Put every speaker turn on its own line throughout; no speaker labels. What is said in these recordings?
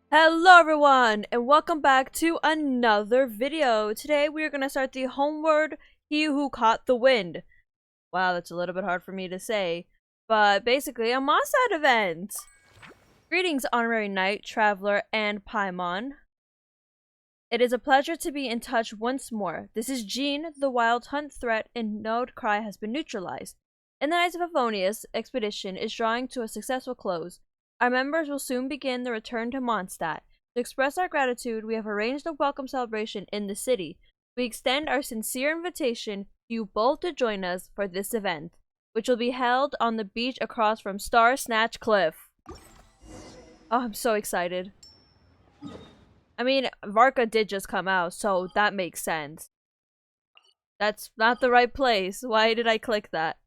Hello everyone, and welcome back to another video. Today we are going to start the Homeward, He Who Caught the Wind. Wow, that's a little bit hard for me to say, but basically a MONDSTADT event. Greetings, Honorary Knight, Traveler, and Paimon. It is a pleasure to be in touch once more. This is Jean. The wild hunt threat in Nod Krai has been neutralized, and the Knights of Favonius expedition is drawing to a successful close. Our members will soon begin the return to MONDSTADT. To express our gratitude, we have arranged a welcome celebration in the city. We extend our sincere invitation to you both to join us for this event, which will be held on the beach across from Star Snatch Cliff. Oh, I'm so excited. I mean, Varka did just come out, so that makes sense. That's not the right place. Why did I click that?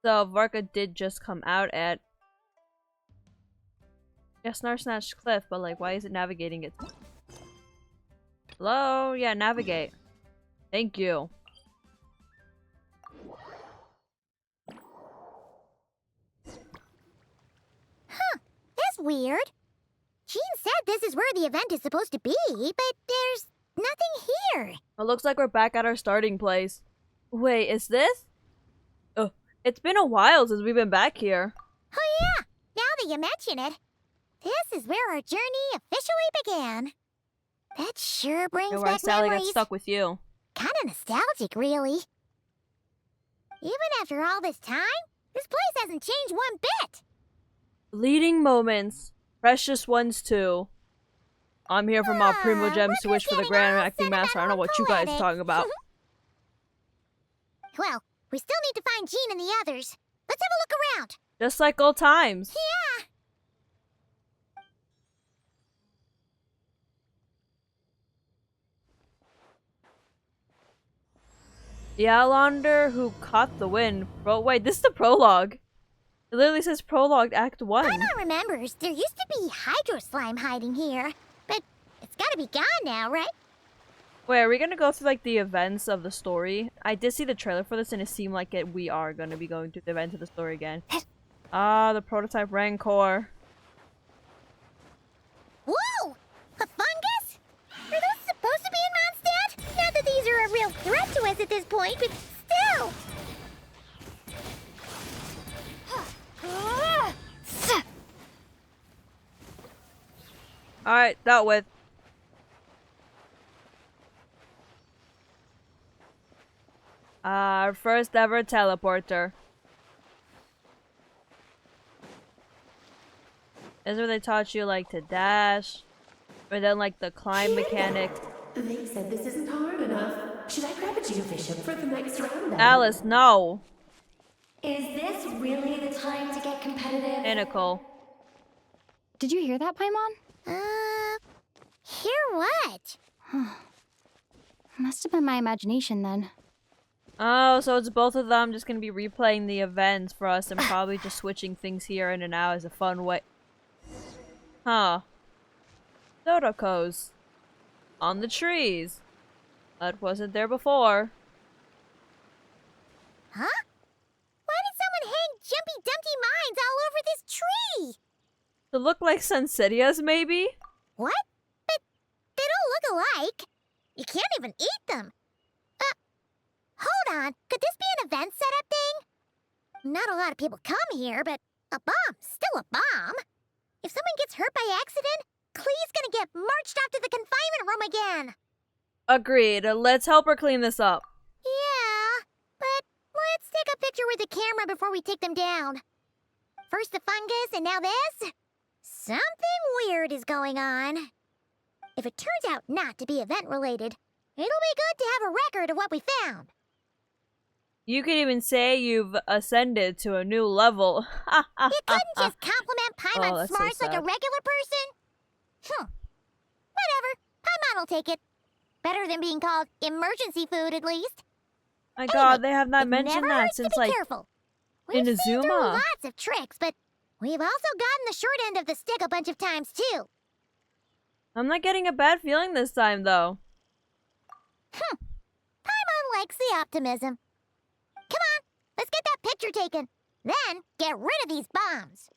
So, Varka did just come out at... yeah, Star Snatch Cliff, but like, why is it navigating it? Hello? Yeah, navigate. Thank you.
Huh, that's weird. Jean said this is where the event is supposed to be, but there's nothing here.
It looks like we're back at our starting place. Wait, is this? Oh, it's been a while since we've been back here.
Oh yeah, now that you mention it. This is where our journey officially began. That sure brings back
Sally
memories.
got stuck with you.
Kinda nostalgic, really. Even after all this time, this place hasn't changed one bit.
Fleeting moments. Precious ones, too. I'm here for my Primo Gems to wish for the Grand Acting Master. I don't know what you guys are talking about.
Well, we still need to find Jean and the others. Let's have a look around.
Just like old times.
Yeah.
The Outlander who caught the wind. Wait, this is the prologue. It literally says Prologue Act 1.
Paimon remembers there used to be hydro slime hiding here, but it's gotta be gone now, right?
Wait, are we gonna go through like the events of the story? I did see the trailer for this and it seemed like we are gonna be going through the events of the story again. Ah, the prototype Rancor.
Whoa! A fungus? Are those supposed to be in MONDSTADT? Not that these are a real threat to us at this point, but still!
Alright, dealt with. Our first ever teleporter. This is where they taught you like to dash. Or then like the climb mechanic.
They said this isn't hard enough. Should I grab a Geobishop for the next round then?
Alice, no.
Is this really the time to get competitive?
Hey, Nicole.
Did you hear that, Paimon?
Hear what?
Must have been my imagination then.
Oh, so it's both of them just gonna be replaying the events for us and probably just switching things here in and out as a fun way. Huh. Sodokos. On the trees. That wasn't there before.
Huh? Why did someone hang Jumpy Dumpty mines all over this tree?
To look like Sunsetias, maybe?
What? But they don't look alike. You can't even eat them. Hold on. Could this be an event setup thing? Not a lot of people come here, but a bomb's still a bomb. If someone gets hurt by accident, Klee's gonna get marched off to the confinement room again.
Agreed. Let's help her clean this up.
Yeah, but let's take a picture with the camera before we take them down. First the fungus, and now this? Something weird is going on. If it turns out not to be event-related, it'll be good to have a record of what we found.
You could even say you've ascended to a new level.
You couldn't just compliment Paimon's
that's so
smarts like a
sad.
regular person? Whatever. Paimon will take it. Better than being called emergency food, at least.
My god, they have
It
not mentioned
never
that
hurts
since
to be
like
careful. We've seen through
Inazuma.
lots of tricks, but we've also gotten the short end of the stick a bunch of times, too.
I'm not getting a bad feeling this time though.
Paimon likes the optimism. Come on, let's get that picture taken. Then, get rid of these bombs.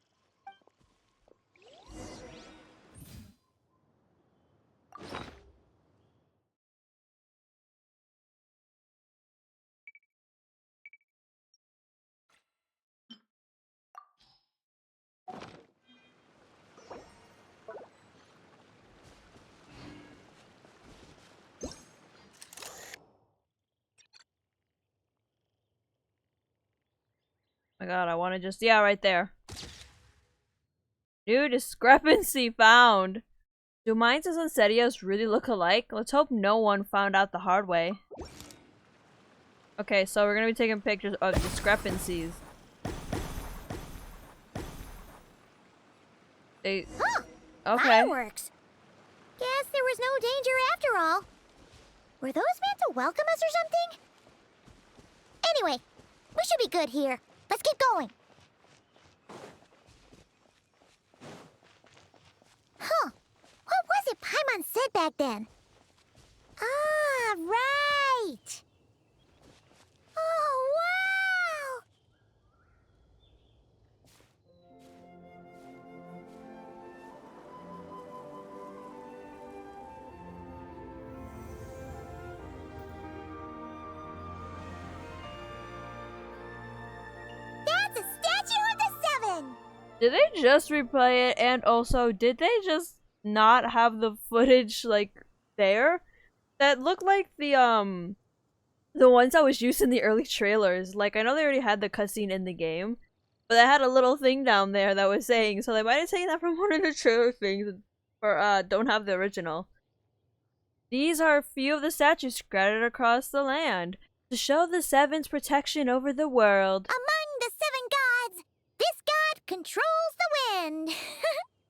god, I want to just... Yeah, right there. New discrepancy found. Do mines and Sunsettia's really look alike? Let's hope no one found out the hard way. Okay, so we're gonna be taking pictures of discrepancies. They... Okay.
Fireworks. Guess there was no danger after all. Were those meant to welcome us or something? Anyway, we should be good here. Let's keep going. Huh. What was it Paimon said back then? Ah, right. Oh, wow. That's a statue of the Seven.
Did they just replay it, and also, did they just not have the footage, like, there? That looked like the ones that was used in the early trailers. Like, I know they already had the cutscene in the game, but they had a little thing down there that was saying, so they might have taken that from one of the trailer things, or, don't have the original. These are a few of the statues scattered across the land, to show the Seven's protection over the world.
Among the 7 gods, this god controls the wind.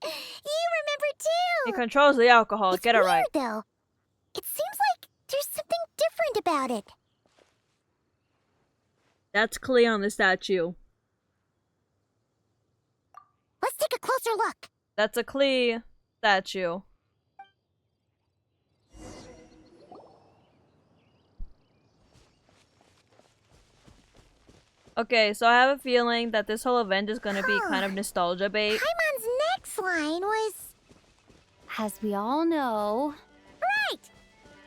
You remember too.
It controls the alcohol,
It's
get it
weird,
right.
though. It seems like there's something different about it.
That's Klee on the statue.
Let's take a closer look.
That's a Klee statue. Okay, so I have a feeling that this whole event is gonna be kind of nostalgia bait.
Paimon's next line was...
As we all know,
Right!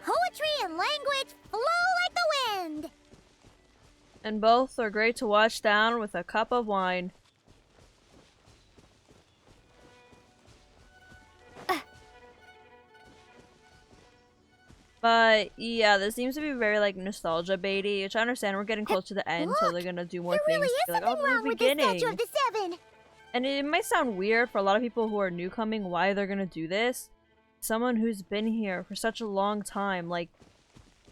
Poetry and language flow like the wind.
And both are great to watch down with a cup of wine. But yeah, this seems to be very like nostalgia baity, which I understand. We're getting close to the end, so they're gonna do more
There
things.
really is
Be like,
something
oh,
wrong
the
with this
beginning.
statue of the 7.
And it might sound weird for a lot of people who are newcoming why they're gonna do this. Someone who's been here for such a long time, like,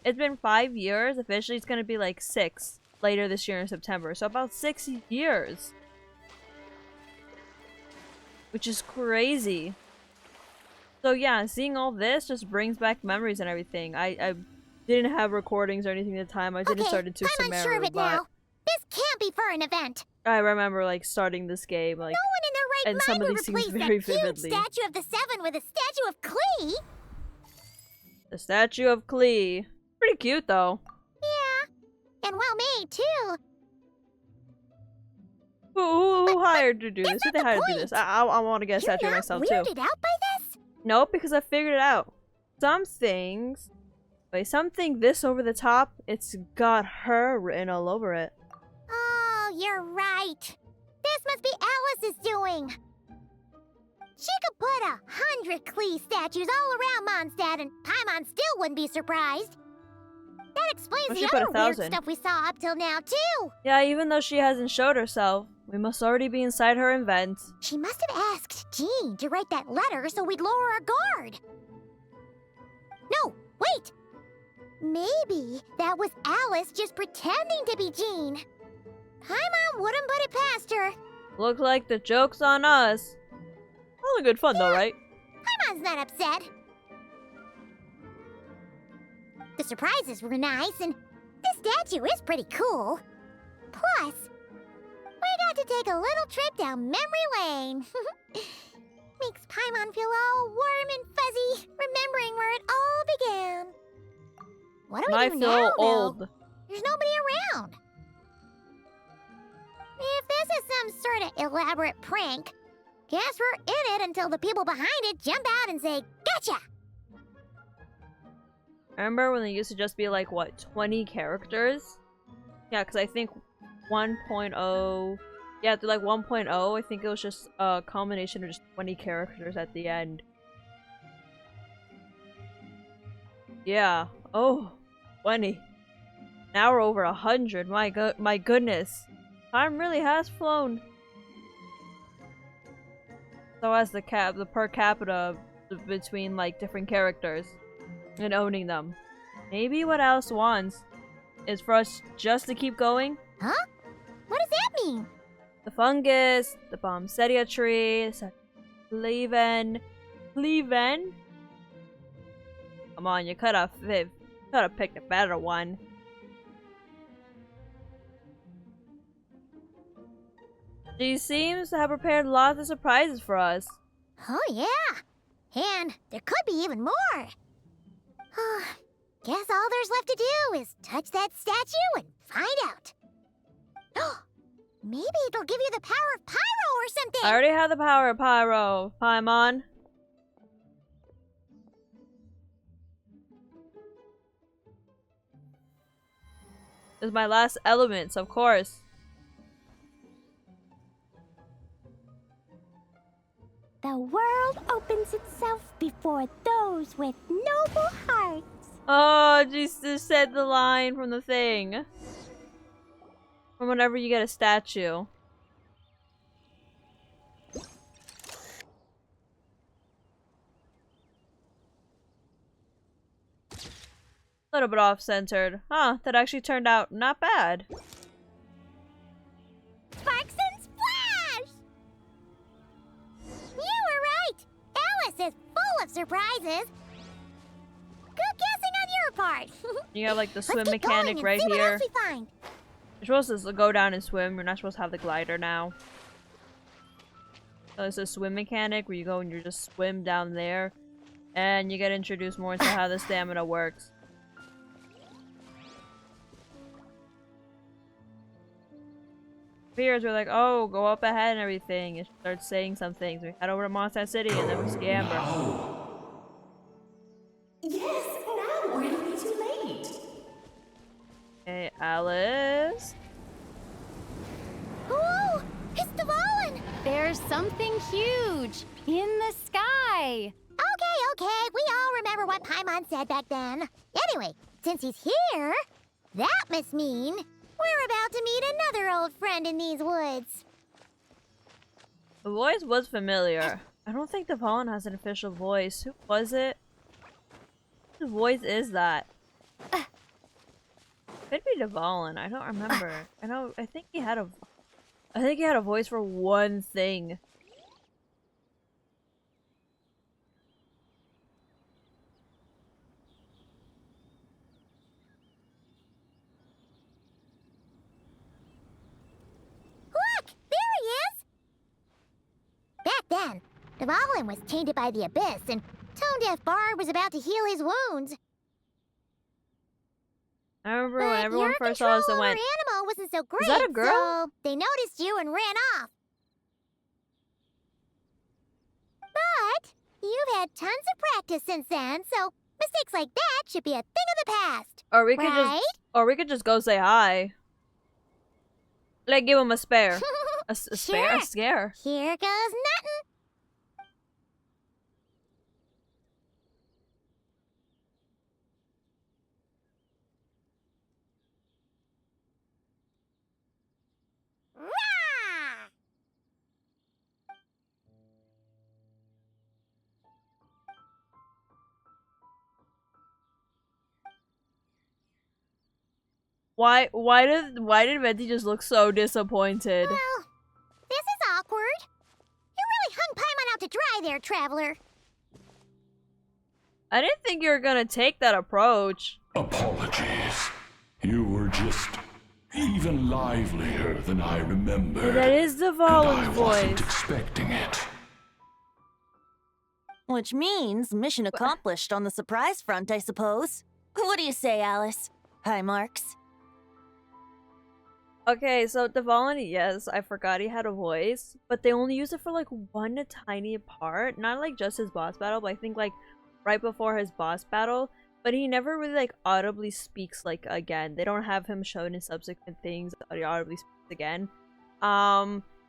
it's been 5 years. Officially, it's gonna be like 6 later this year in September. So about 6 years. Which is crazy. So yeah, seeing all this just brings back memories and everything. I didn't have recordings or anything at the time. I didn't start into
I'm unsure of
Sumeru,
it
but
now. This can't be for an event.
I remember like starting this game, like,
No one in their right
and some
mind
of
would
these scenes
replace that
very
huge
vividly.
statue of the 7 with a statue of Klee.
The statue of Klee. Pretty cute though.
Yeah, and well made too.
Who hired to do
that's
this? Who
not
they
the
hired to do
point.
this? I want to get a
You're
statue
not
myself too.
weirded out by this?
Nope, because I figured it out. Some things, wait, something this over the top, it's got her written all over it.
Oh, you're right. This must be Alice's doing. She could put 100 Klee statues all around Mondstadt and Paimon still wouldn't be surprised. That explains
Well,
the
she put
other weird
1,000.
stuff we saw up till now, too.
Yeah, even though she hasn't showed herself, we must already be inside her event.
She must have asked Jean to write that letter so we'd lower our guard. No, wait! Maybe that was Alice just pretending to be Jean. Paimon wouldn't put it past her.
Looks like the joke's on us. All in good fun though, right?
Paimon's not upset. The surprises were nice, and this statue is pretty cool. Plus, we got to take a little trip down memory lane. Makes Paimon feel all warm and fuzzy, remembering where it all began. What do we
I
do
feel
now,
old.
though? There's nobody around. If this is some sort of elaborate prank, guess we're in it until the people behind it jump out and say, "Gotcha!"
Remember when they used to just be like, what, 20 characters? Yeah, because I think 1.0... Yeah, through like 1.0, I think it was just a combination of just 20 characters at the end. Yeah. Oh, 20. Now we're over 100. My goodness. Time really has flown. So as the per capita between like different characters and owning them. Maybe what Alice wants is for us just to keep going.
Huh? What does that mean?
The fungus, the MONDSTADT tree, Leven. Come on, you could have picked a better one. She seems to have prepared lots of surprises for us.
Oh yeah, and there could be even more. Guess all there's left to do is touch that statue and find out. Maybe it'll give you the power of Pyro or something!
I already have the power of Pyro, Paimon. It's my last elements, of course.
The world opens itself before those with noble hearts.
Oh, Jesus said the line from the thing. From whenever you get a statue. A little bit off-centered. Huh, that actually turned out not bad.
Sparks and splash! You were right! Alice is full of surprises! Good guessing on your part!
You have like the swim
Let's keep going
mechanic
and
right
see what
here.
else we find.
You're supposed to go down and swim. You're not supposed to have the glider now. So it's a swim mechanic where you go and you just swim down there. And you get introduced more into how the stamina works. Fears were like, oh, go up ahead and everything. And she starts saying some things. We head over to MONDSTADT City and then we see Amber.
Yes, now or it'll be too late.
Hey, Alice?
Ooh! It's the Fallen!
There's something huge in the sky.
Okay, we all remember what Paimon said back then. Anyway, since he's here, that must mean we're about to meet another old friend in these woods.
The voice was familiar. I don't think the Fallen has an official voice. Who was it? Whose voice is that? Could be Devalin. I don't remember. I think he had a voice for one thing.
Look! There he is! Back then, Devalin was tainted by the Abyss, and Tone-Deaf Bard was about to heal his wounds.
I remember
But
when everyone
your
first saw us and
control
went,
over Animal wasn't so great,
that a girl?
so they noticed you and ran off. But you've had tons of practice since then, so mistakes like that should be a thing of the past.
or we could
Right?
just go say hi. Like give him a spare. A spare?
Sure.
A scare.
Here goes nothing. Rah!
Why did Venti just look so disappointed?
Well, this is awkward. You really hung Paimon out to dry there, traveler.
I didn't think you were gonna take that approach.
Apologies. You were just even livelier than I remembered.
That is the
and I
Valen's
wasn't
voice.
expecting it.
Which means mission accomplished on the surprise front, I suppose. What do you say, Alice? Hi, Marks.
Okay, so Devalin, yes, I forgot he had a voice, but they only use it for like one tiny part. Not like just his boss battle, but I think like right before his boss battle. But he never really like audibly speaks like again. They don't have him shown in subsequent things that he audibly speaks again.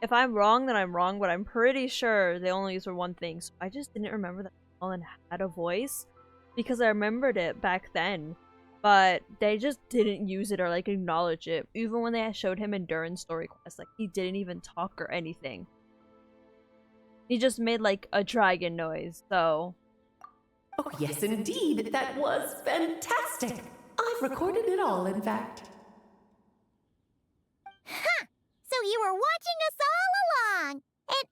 If I'm wrong, then I'm wrong, but I'm pretty sure they only use for one thing. So I just didn't remember that Devalin had a voice because I remembered it back then. but they just didn't use it or like acknowledge it. Even when they showed him in Durin's story quest, like he didn't even talk or anything. He just made like a dragon noise, so.
Oh, yes, indeed. That was fantastic. I've recorded it all, in fact.
Huh! So you were watching us all along. And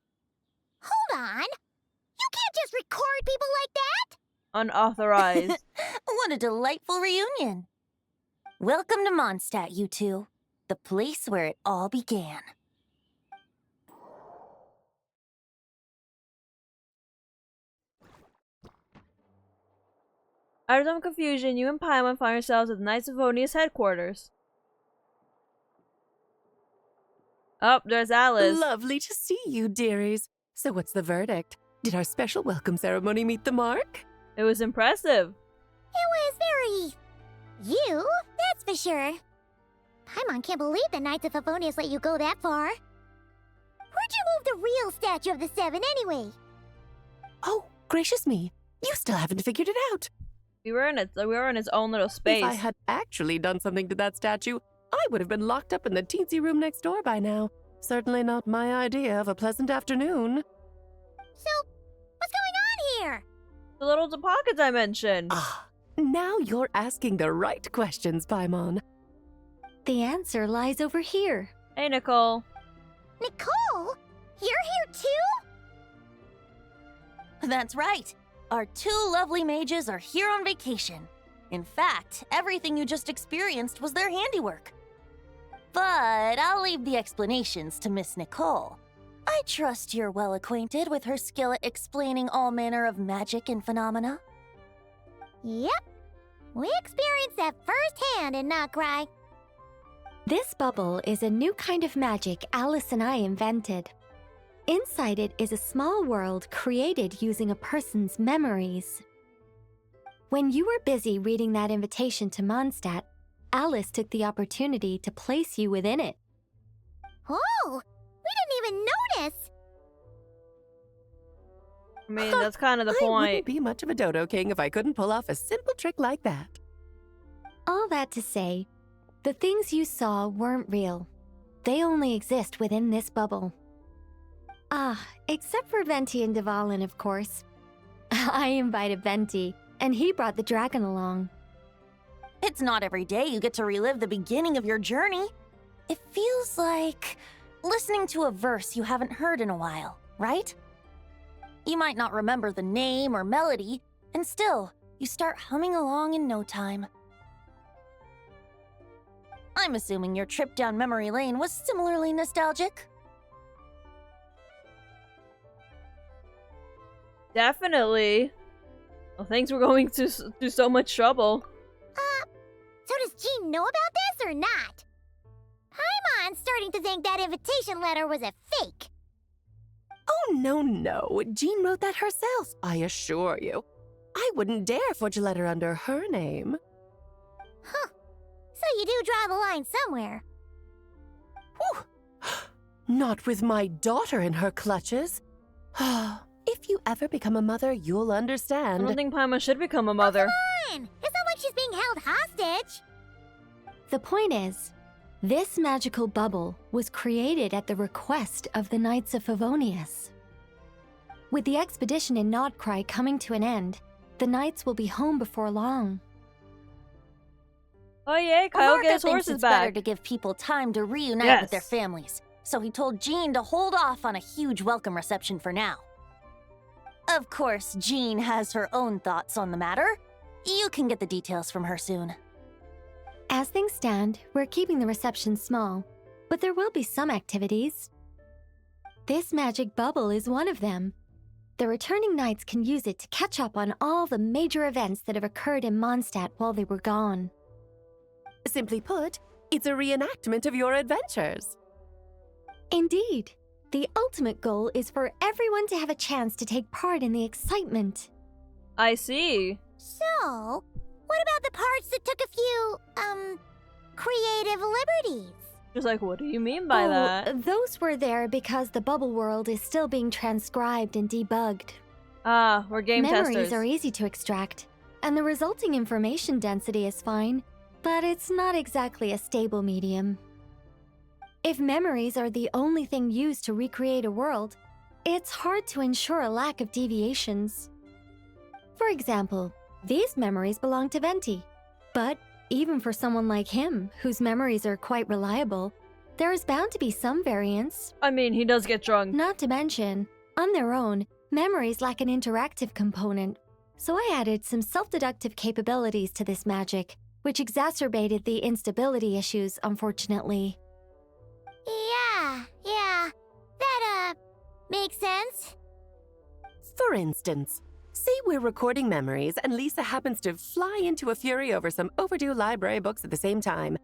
hold on. You can't just record people like that.
Unauthorized.
What a delightful reunion. Welcome to MONDSTADT, you two. The place where it all began.
Out of some confusion, you and Paimon find yourselves at the Knights of Favonius headquarters. Oh, there's Alice.
Lovely to see you, dearies. So what's the verdict? Did our special welcome ceremony meet the mark?
It was impressive.
It was very... you, that's for sure. Paimon can't believe the Knights of Favonius let you go that far. Where'd you move the real statue of the Seven, anyway?
Oh, gracious me. You still haven't figured it out.
We were in its own little space.
If I had actually done something to that statue, I would have been locked up in the teensy room next door by now. Certainly not my idea of a pleasant afternoon.
So, what's going on here?
The little pockets I mentioned.
Ah, now you're asking the right questions, Paimon.
The answer lies over here.
Hey, Nicole.
Nicole? You're here too?
That's right. Our two lovely mages are here on vacation. In fact, everything you just experienced was their handiwork. But I'll leave the explanations to Miss Nicole. I trust you're well acquainted with her skill at explaining all manner of magic and phenomena.
Yep. We experienced that firsthand in Nod Krai.
This bubble is a new kind of magic Alice and I invented. Inside it is a small world created using a person's memories. When you were busy reading that invitation to MONDSTADT, Alice took the opportunity to place you within it.
Oh, we didn't even notice.
I mean, that's kind of the
I wouldn't
point.
be much of a dodo king if I couldn't pull off a simple trick like that.
All that to say, the things you saw weren't real. They only exist within this bubble. Ah, except for Venti and Dvalin, of course. I invited Venti, and he brought the dragon along.
It's not every day you get to relive the beginning of your journey. It feels like listening to a verse you haven't heard in a while, right? You might not remember the name or melody, and still, you start humming along in no time. I'm assuming your trip down memory lane was similarly nostalgic.
Definitely. Well, thanks for going through so much trouble.
So does Jean know about this or not? Paimon's starting to think that invitation letter was a fake.
Oh, no. Jean wrote that herself, I assure you. I wouldn't dare forge a letter under her name.
Huh. So you do draw the line somewhere.
Whew. Not with my daughter in her clutches. If you ever become a mother, you'll
I
understand.
don't think Paimon should become a mother.
Come on! It's not like she's being held hostage.
The point is, this magical bubble was created at the request of the Knights of Favonius. With the expedition in Nod Krai coming to an end, the Knights will be home before long.
Oh yay, Kyle
Varka
get his
thinks
horses
it's better
back.
to give people time to reunite with their
Yes.
families, so he told Jean to hold off on a huge welcome reception for now. Of course, Jean has her own thoughts on the matter. You can get the details from her soon.
As things stand, we're keeping the reception small, but there will be some activities. This magic bubble is one of them. The returning knights can use it to catch up on all the major events that have occurred in MONDSTADT while they were gone.
Simply put, it's a reenactment of your adventures.
Indeed. The ultimate goal is for everyone to have a chance to take part in the excitement.
I see.
So, what about the parts that took a few, creative liberties?
Just like, what do you mean by that?
Those were there because the bubble world is still being transcribed and debugged.
Ah, we're game
Memories
testers.
are easy to extract, and the resulting information density is fine, but it's not exactly a stable medium. If memories are the only thing used to recreate a world, it's hard to ensure a lack of deviations. For example, these memories belong to Venti, but even for someone like him, whose memories are quite reliable, there is bound to be some variance.
I mean, he does get drunk.
Not to mention, on their own, memories lack an interactive component, so I added some self-deductive capabilities to this magic, which exacerbated the instability issues, unfortunately.
Yeah. That, makes sense.
For instance, say we're recording memories and Lisa happens to fly into a fury over some overdue library books at the same time.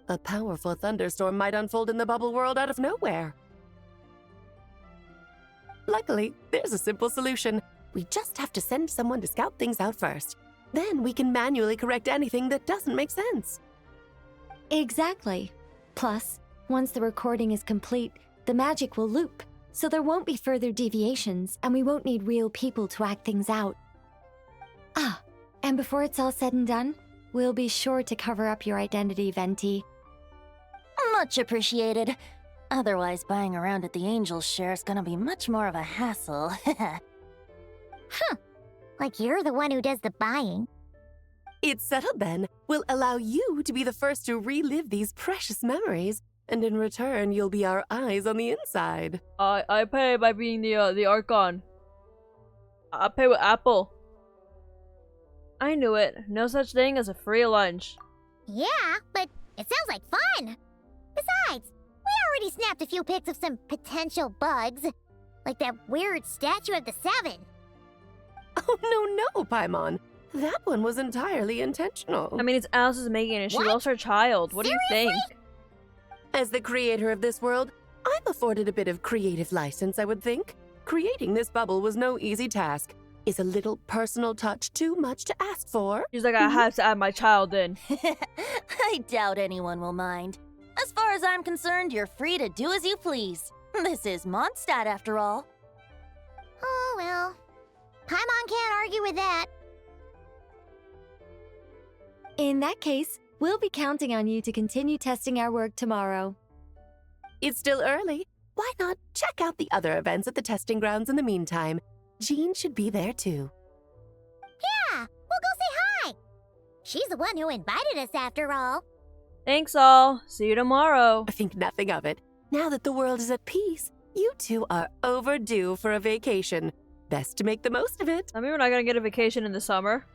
A powerful thunderstorm might unfold in the bubble world out of nowhere. Luckily, there's a simple solution. We just have to send someone to scout things out first. Then we can manually correct anything that doesn't make sense.
Exactly. Plus, once the recording is complete, the magic will loop, so there won't be further deviations, and we won't need real people to act things out. Ah, and before it's all said and done, we'll be sure to cover up your identity, Venti.
Much appreciated. Otherwise, buying around at the Angel's share is gonna be much more of a hassle.
Like you're the one who does the buying.
It's settled then. We'll allow you to be the first to relive these precious memories, and in return, you'll be our eyes on the inside.
I pay by being the Archon. I pay with Apple. I knew it. No such thing as a free lunch.
Yeah, but it sounds like fun. Besides, we already snapped a few pics of some potential bugs. Like that weird statue of the Seven.
Oh, no, Paimon. That one was entirely intentional.
I mean, it's Alice's making it. She
What?
lost her child. What do you think?
As the creator of this world, I'm afforded a bit of creative license, I would think. Creating this bubble was no easy task. Is a little personal touch too much to ask for?
She's like, I have to add my child in.
I doubt anyone will mind. As far as I'm concerned, you're free to do as you please. This is MONDSTADT after all.
Oh, well. Paimon can't argue with that.
In that case, we'll be counting on you to continue testing our work tomorrow.
It's still early. Why not check out the other events at the testing grounds in the meantime? Jean should be there too.
Yeah, we'll go say hi. She's the one who invited us after all.
Thanks all. See you tomorrow.
I think nothing of it. Now that the world is at peace, you two are overdue for a vacation. Best to make the most of it.
I mean, we're not gonna get a vacation in the summer.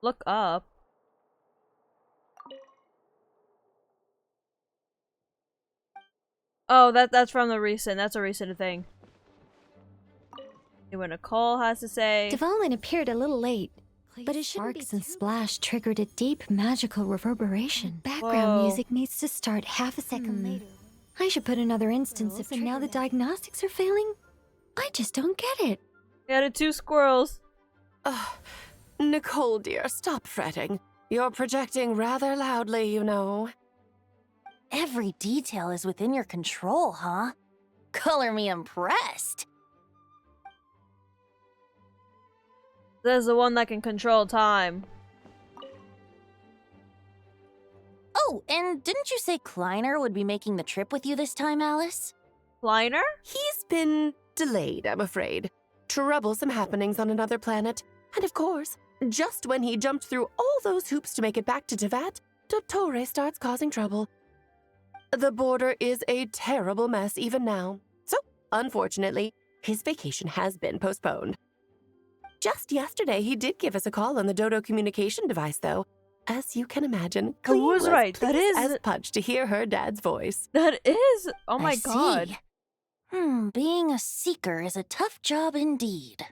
Look up. Oh, that's from the recent. That's a recent thing. See what Nicole has to say.
Development appeared a little late, but it sparks and splash triggered a deep magical reverberation. Background
Whoa.
music needs to start half a second later. I should put another instance of and now the diagnostics are failing? I just don't get it.
We added 2 squirrels.
Ugh. Nicole, dear, stop fretting. You're projecting rather loudly, you know.
Every detail is within your control, huh? Color me impressed.
There's the one that can control time.
Oh, and didn't you say Kleiner would be making the trip with you this time, Alice?
Kleiner?
He's been delayed, I'm afraid. Troublesome happenings on another planet. And of course, just when he jumped through all those hoops to make it back to Tevat, Dottore starts causing trouble. The border is a terrible mess even now. So, unfortunately, his vacation has been postponed. Just yesterday, he did give us a call on the Dodo communication device, though. As you can imagine,
I was right. That
pleased
is
as punch to hear her dad's voice.
That is. Oh my
I
god.
see. Being a seeker is a tough job indeed.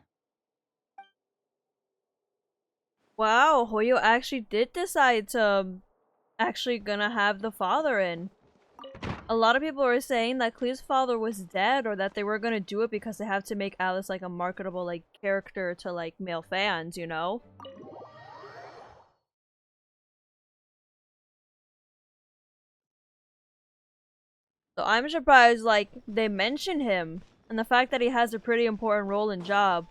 Wow, Hoyo actually did decide to actually gonna have the father in. A lot of people were saying that Clee's father was dead or that they were gonna do it because they have to make Alice like a marketable like character to like male fans, you know? So I'm surprised like they mention him and the fact that he has a pretty important role and job.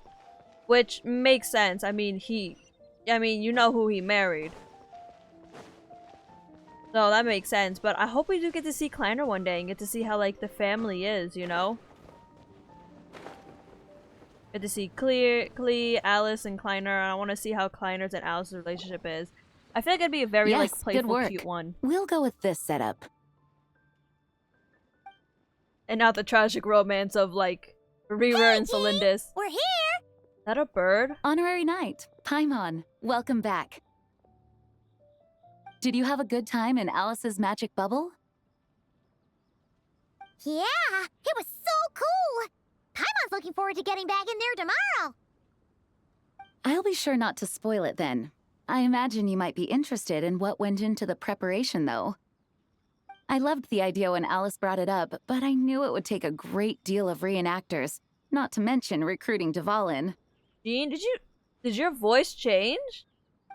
Which makes sense. I mean, you know who he married. So that makes sense. But I hope we do get to see Kleiner one day and get to see how, like, the family is, you know? Get to see Klee, Alice, and Kleiner. And I want to see how Kleiner's and Alice's relationship is. I feel like it'd be a very, like, playful, cute one.
We'll go with this setup.
And not the tragic romance of, like, Rira and Celindis.
We're here!
Is that a bird?
Honorary Knight, Paimon, welcome back. Did you have a good time in Alice's magic bubble?
Yeah, it was so cool! Paimon's looking forward to getting back in there tomorrow!
I'll be sure not to spoil it then. I imagine you might be interested in what went into the preparation, though. I loved the idea when Alice brought it up, but I knew it would take a great deal of reenactors, not to mention recruiting Dvalin.
Jean, did your voice change?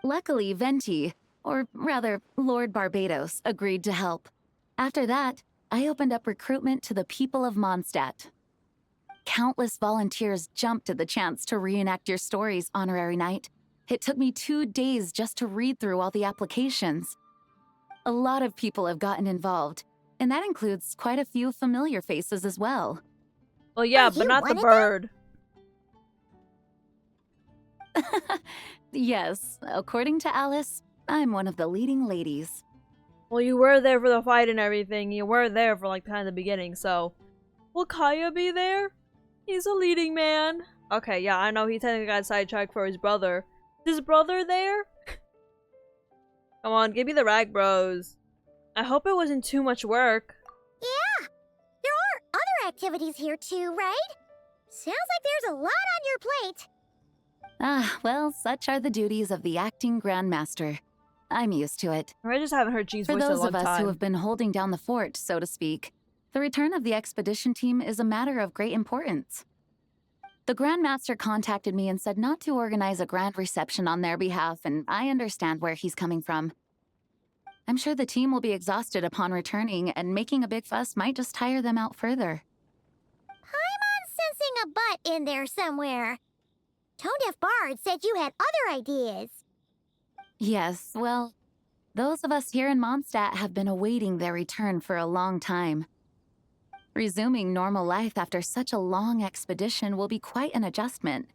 Luckily, Venti, or rather, Lord Barbados, agreed to help. After that, I opened up recruitment to the people of MONDSTADT. Countless volunteers jumped at the chance to reenact your stories, Honorary Knight. It took me 2 days just to read through all the applications. A lot of people have gotten involved, and that includes quite a few familiar faces as well.
Well, yeah,
Are
but
you
not the
one of
bird.
Yes, according to Alice, I'm one of the leading ladies.
Well, you were there for the fight and everything. You were there for, like, kind of the beginning, so... Will Kaya be there? He's a leading man. Okay, yeah, I know he technically got sidetracked for his brother. Is his brother there? Come on, give me the rag bros. I hope it wasn't too much work.
Yeah, there are other activities here too, right? Sounds like there's a lot on your plate.
Ah, well, such are the duties of the acting Grandmaster. I'm used to it.
I just haven't heard Jean's
For
voice in a
those
long
of us
time.
who have been holding down the fort, so to speak, the return of the expedition team is a matter of great importance. The Grandmaster contacted me and said not to organize a grand reception on their behalf, and I understand where he's coming from. I'm sure the team will be exhausted upon returning, and making a big fuss might just tire them out further.
Paimon's sensing a butt in there somewhere. Tone-deaf Bard said you had other ideas.
Yes, well, those of us here in Mondstadt have been awaiting their return for a long time. Resuming normal life after such a long expedition will be quite an adjustment.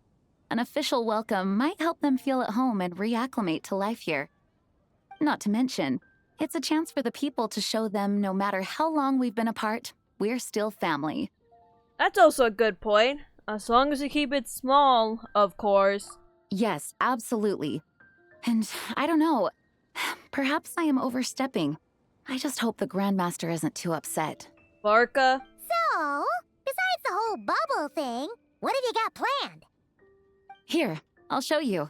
An official welcome might help them feel at home and reacclimate to life here. Not to mention, it's a chance for the people to show them no matter how long we've been apart, we're still family.
That's also a good point. As long as you keep it small, of course.
Yes, absolutely. And I don't know, perhaps I am overstepping. I just hope the Grandmaster isn't too upset.
Varka?
So, besides the whole bubble thing, what have you got planned?
Here, I'll show you.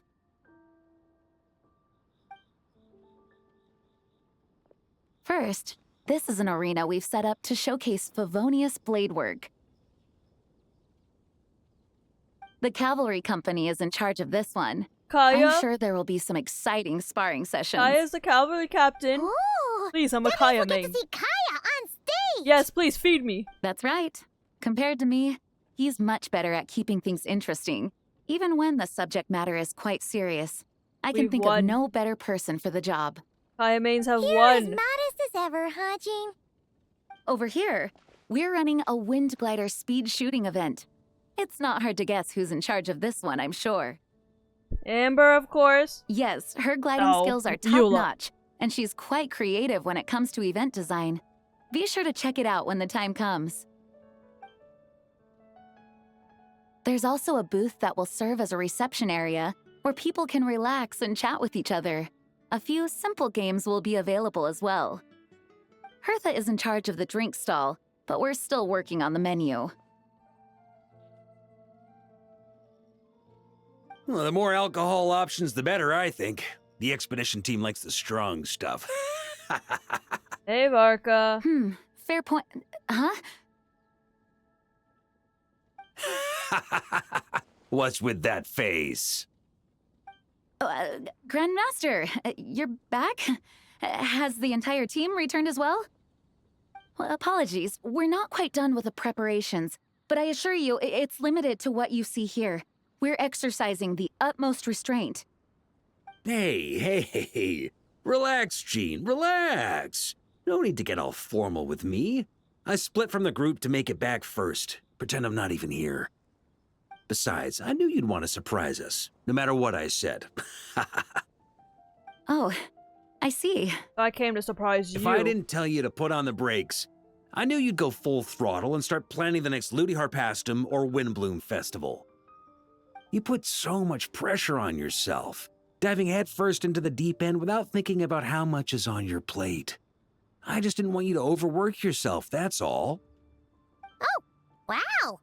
First, this is an arena we've set up to showcase Favonius blade work. The cavalry company is in charge of this one.
Kaya?
I'm sure there will be some exciting sparring sessions.
Kaya's the cavalry captain.
Ooh,
Please, I'm a
that
Kaya
means we'll
main.
get to see Kaya on stage!
Yes, please, feed me.
That's right. Compared to me, he's much better at keeping things interesting, even when the subject matter is quite serious. I can
We've
think
won.
of no better person for the job.
Kaya mains have
You're as
won.
modest as ever, huh, Jean?
Over here, we're running a wind glider speed shooting event. It's not hard to guess who's in charge of this one, I'm sure.
Amber, of course.
Yes, her gliding
Oh,
skills are
Eula.
top-notch, and she's quite creative when it comes to event design. Be sure to check it out when the time comes. There's also a booth that will serve as a reception area where people can relax and chat with each other. A few simple games will be available as well. Hertha is in charge of the drink stall, but we're still working on the menu.
Well, the more alcohol options, the better, I think. The expedition team likes the strong stuff.
Hey, Varka.
Fair point. Huh?
What's with that face?
Grandmaster, you're back? Has the entire team returned as well? Well, apologies, we're not quite done with the preparations, but I assure you, it's limited to what you see here. We're exercising the utmost restraint.
Hey. Relax, Gene, relax. No need to get all formal with me. I split from the group to make it back first. Pretend I'm not even here. Besides, I knew you'd want to surprise us, no matter what I said.
Oh, I see.
I came to surprise you.
If I didn't tell you to put on the brakes, I knew you'd go full throttle and start planning the next Ludi Harpastum or Windbloom Festival. You put so much pressure on yourself, diving headfirst into the deep end without thinking about how much is on your plate. I just didn't want you to overwork yourself, that's all.
Oh, wow.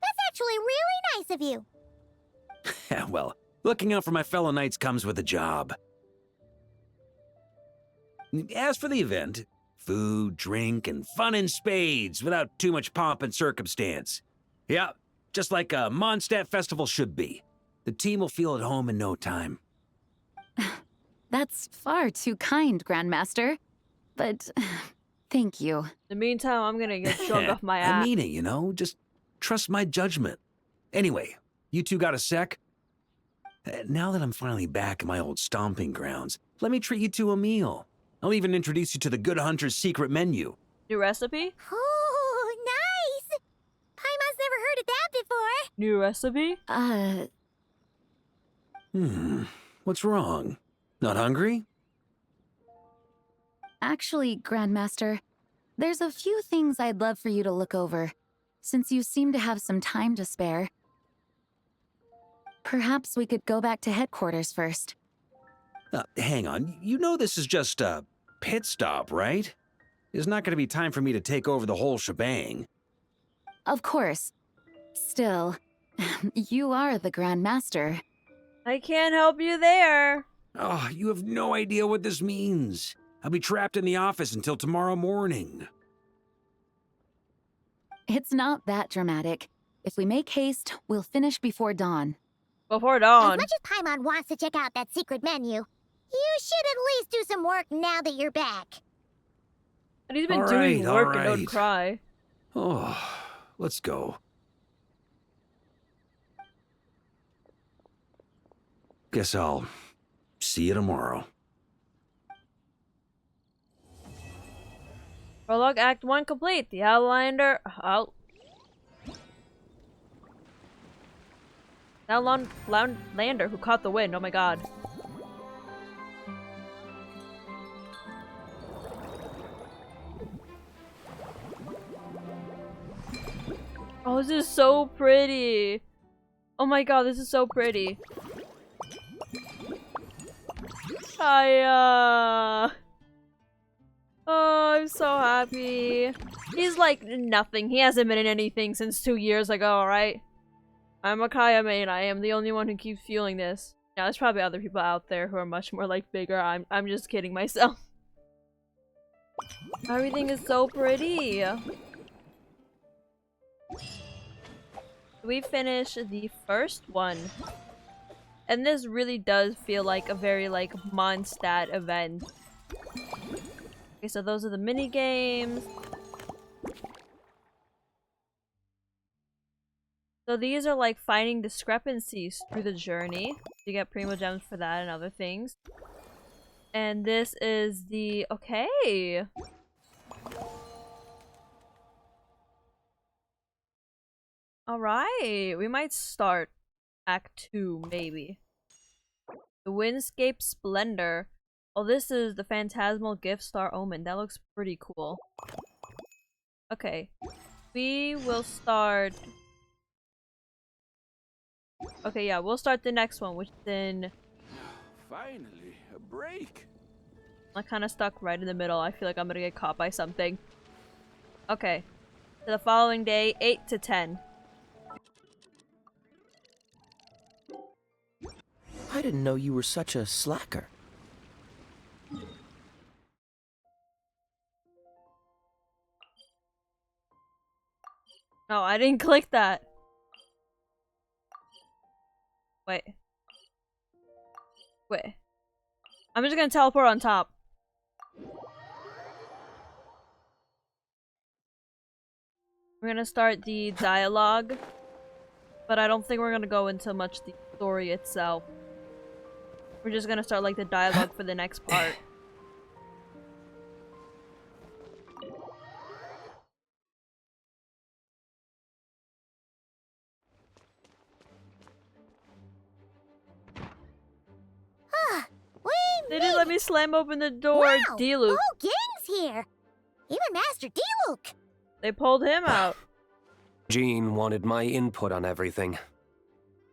That's actually really nice of you.
Well, looking out for my fellow knights comes with a job. As for the event, food, drink, and fun in spades without too much pomp and circumstance. Yeah, just like a MONDSTADT festival should be. The team will feel at home in no time.
That's far too kind, Grandmaster. But thank you.
In the meantime, I'm gonna get drunk off my ass.
I mean it, you know? Just trust my judgment. Anyway, you two got a sec? Now that I'm finally back in my old stomping grounds, let me treat you to a meal. I'll even introduce you to the Good Hunter's secret menu.
New recipe?
Oh, nice! Paimon's never heard of that before.
New recipe?
What's wrong? Not hungry?
Actually, Grandmaster, there's a few things I'd love for you to look over, since you seem to have some time to spare. Perhaps we could go back to headquarters first.
Hang on, you know this is just a pit stop, right? There's not going to be time for me to take over the whole shebang.
Of course. Still, you are the Grandmaster.
I can't help you there.
Oh, you have no idea what this means. I'll be trapped in the office until tomorrow morning.
It's not that dramatic. If we make haste, we'll finish before dawn.
Before dawn.
As much as Paimon wants to check out that secret menu, you should at least do some work now that you're back.
And he's been
All
doing
right,
work
all
and Nod
right.
Krai.
Oh, let's go. Guess I'll see you tomorrow.
Prologue Act 1 complete. The Outlander... Lander who caught the wind. Oh my god. Oh, this is so pretty. Oh my god, this is so pretty. Oh, I'm so happy. He's like nothing. He hasn't been in anything since 2 years ago, alright? I'm a Kaya main. I am the only one who keeps feeling this. Now, there's probably other people out there who are much more like bigger. I'm just kidding myself. Everything is so pretty. We finished the first one. And this really does feel like a very like MONDSTAT event. Okay, so those are the mini games. So these are like finding discrepancies through the journey. You get Primo Gems for that and other things. And this is the... okay! Alright, we might start Act 2, maybe. The Windscape Splendor. Oh, this is the Phantasmal Gift Star Omen. That looks pretty cool. Okay. We will start... okay, yeah, we'll start the next one, which is in...
finally, a break.
I'm kind of stuck right in the middle. I feel like I'm gonna get caught by something. Okay. So the following day, 8 to 10.
I didn't know you were such a slacker.
No, I didn't click that. Wait. Wait. I'm just gonna teleport on top. We're gonna start the dialogue. But I don't think we're gonna go into much the story itself. We're just gonna start like the dialogue for the next part. They didn't let me slam open the door,
Wow,
D-Luke.
the whole gang's here. Even Master D-Luke.
They pulled him out.
Jean wanted my input on everything.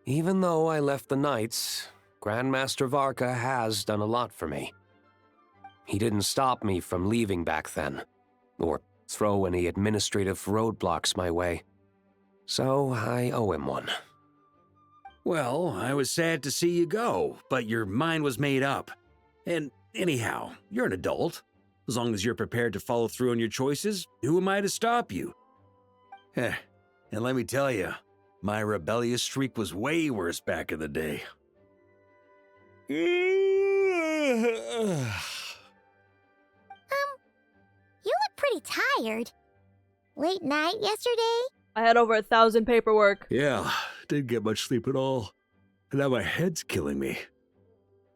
Even though I left the Knights, Grandmaster Varka has done a lot for me. He didn't stop me from leaving back then, or throw any administrative roadblocks my way. So I owe him one.
Well, I was sad to see you go, but your mind was made up. And anyhow, you're an adult. As long as you're prepared to follow through on your choices, who am I to stop you? And let me tell you, my rebellious streak was way worse back in the day.
You look pretty tired. Late night yesterday?
I had over 1,000 paperwork.
Yeah, didn't get much sleep at all. And now my head's killing me.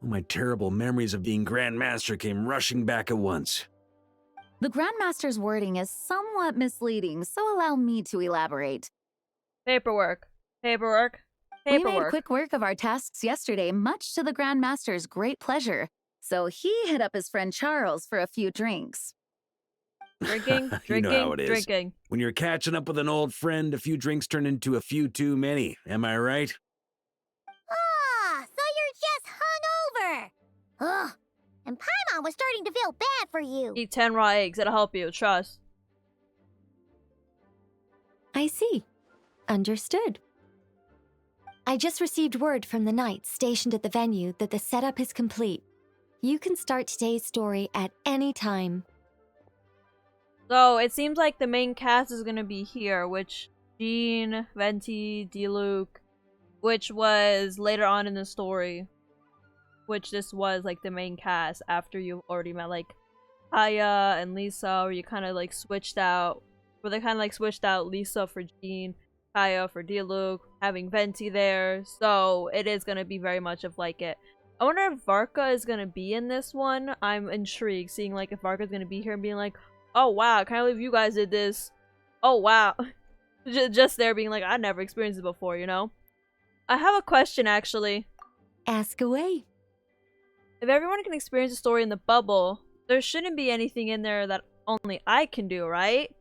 All my terrible memories of being Grandmaster came rushing back at once.
The Grandmaster's wording is somewhat misleading, so allow me to elaborate.
Paperwork. Paperwork.
We made
Paperwork.
quick work of our tasks yesterday, much to the Grandmaster's great pleasure. So he hit up his friend Charles for a few drinks.
Drinking,
You
drinking,
know how it is.
drinking.
When you're catching up with an old friend, a few drinks turn into a few too many. Am I right?
Ah, so you're just hungover. Ugh. And Paimon was starting to feel bad for you.
Eat 10 raw eggs. It'll help you. Trust.
I see. Understood. I just received word from the Knights stationed at the venue that the setup is complete. You can start today's story at any time.
So, it seems like the main cast is gonna be here, which Jean, Venti, D-Luke, which was later on in the story. Which this was, like, the main cast after you already met, like, Kaya and Lisa, or you kind of, like, switched out. Where they kind of, like, switched out Lisa for Jean, Kaya for D-Luke, having Venti there. So, it is gonna be very much of, like, it. I wonder if Varka is gonna be in this one. I'm intrigued, seeing, like, if Varka's gonna be here and being like, oh wow, I can't believe you guys did this. Oh wow. Just there being like, I never experienced it before, you know? I have a question, actually.
Ask away.
If everyone can experience a story in the bubble, there shouldn't be anything in there that only I can do, right?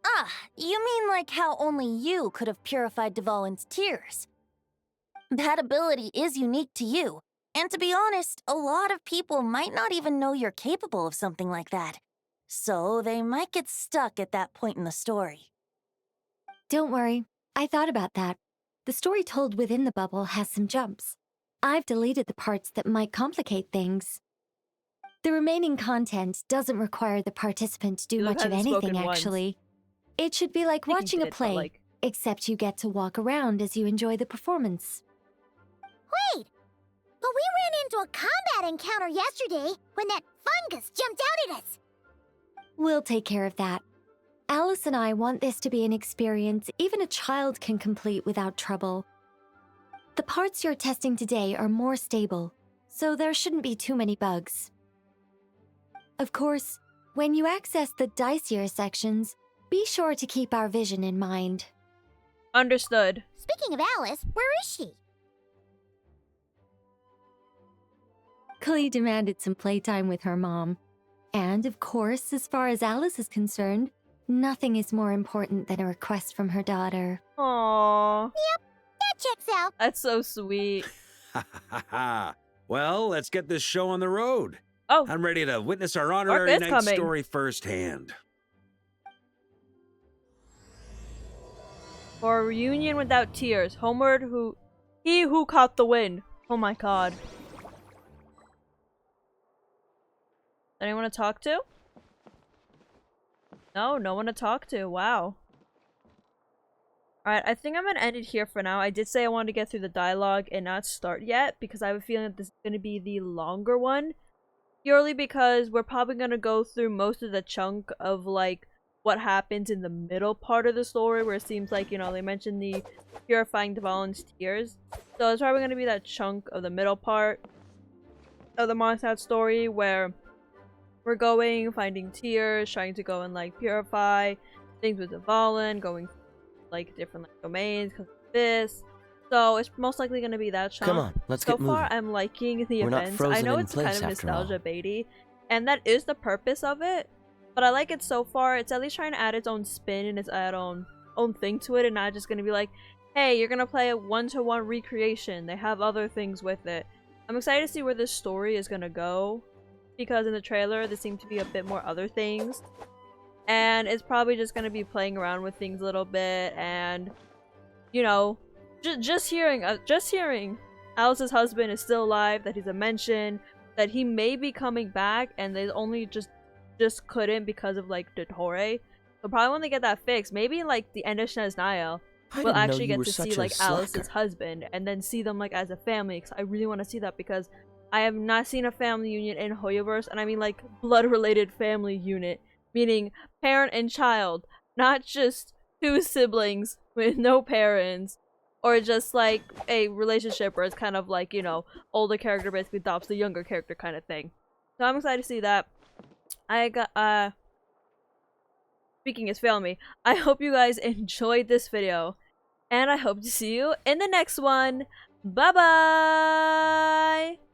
Ah, you mean like how only you could have purified Dvalin's tears? That ability is unique to you. And to be honest, a lot of people might not even know you're capable of something like that. So they might get stuck at that point in the story.
Don't worry. I thought about that. The story told within the bubble has some jumps. I've deleted the parts that might complicate things. The remaining content doesn't require the participant to do
You
much of
haven't spoken
anything,
once.
actually. It should be like
I think you
watching
did,
a
but,
play,
like-
except you get to walk around as you enjoy the performance.
Wait! But we ran into a combat encounter yesterday when that fungus jumped out at us.
We'll take care of that. Alice and I want this to be an experience even a child can complete without trouble. The parts you're testing today are more stable, so there shouldn't be too many bugs. Of course, when you access the dicier sections, be sure to keep our vision in mind.
Understood.
Speaking of Alice, where is she?
Klee demanded some playtime with her mom. And, of course, as far as Alice is concerned, nothing is more important than a request from her daughter.
Aww.
That checks out.
That's so sweet.
Ha ha ha. Well, let's get this show on the road.
Oh,
I'm ready to witness our honorary
Varka is
night
coming.
story firsthand.
for a reunion without tears. Homeward, he who caught the wind. Oh my god. Anyone to talk to? No, no one to talk to. Wow. Alright, I think I'm gonna end it here for now. I did say I wanted to get through the dialogue and not start yet, because I have a feeling that this is gonna be the longer one. Purely because we're probably gonna go through most of the chunk of, like, what happens in the middle part of the story, where it seems like, you know, they mentioned the purifying the volunteers. So it's probably going to be that chunk of the middle part of the MONDSTAT story where we're going, finding tears, trying to go and like purify things with the Valen, going like different like, domains because of this. So it's most likely going to be that chunk.
Come on, let's get moving.
So far, I'm liking the
We're not
events.
frozen
I know
in
it's
place
kind of
after all.
nostalgia baity, and that is the purpose of it. But I like it so far. It's at least trying to add its own spin and its own thing to it, and not just going to be like, hey, you're going to play a one-to-one recreation. They have other things with it. I'm excited to see where this story is going to go, because in the trailer there seem to be a bit more other things. And it's probably just going to be playing around with things a little bit, and, you know, just hearing Alice's husband is still alive, that he's a mention, that he may be coming back, and they only just couldn't because of like Dottore. So probably when they get that fixed, maybe in like the end of Sneznial, we'll actually get to see like Alice's husband and then see them like as a family, because I really want to see that, because I have not seen a family union in Hoyoverse, and I mean like blood related family unit, meaning parent and child, not just two siblings with no parents, or just like a relationship where it's kind of like, you know, older character basically adopts the younger character kind of thing. So I'm excited to see that. I got speaking is failing me. I hope you guys enjoyed this video, and I hope to see you in the next one. Bye bye.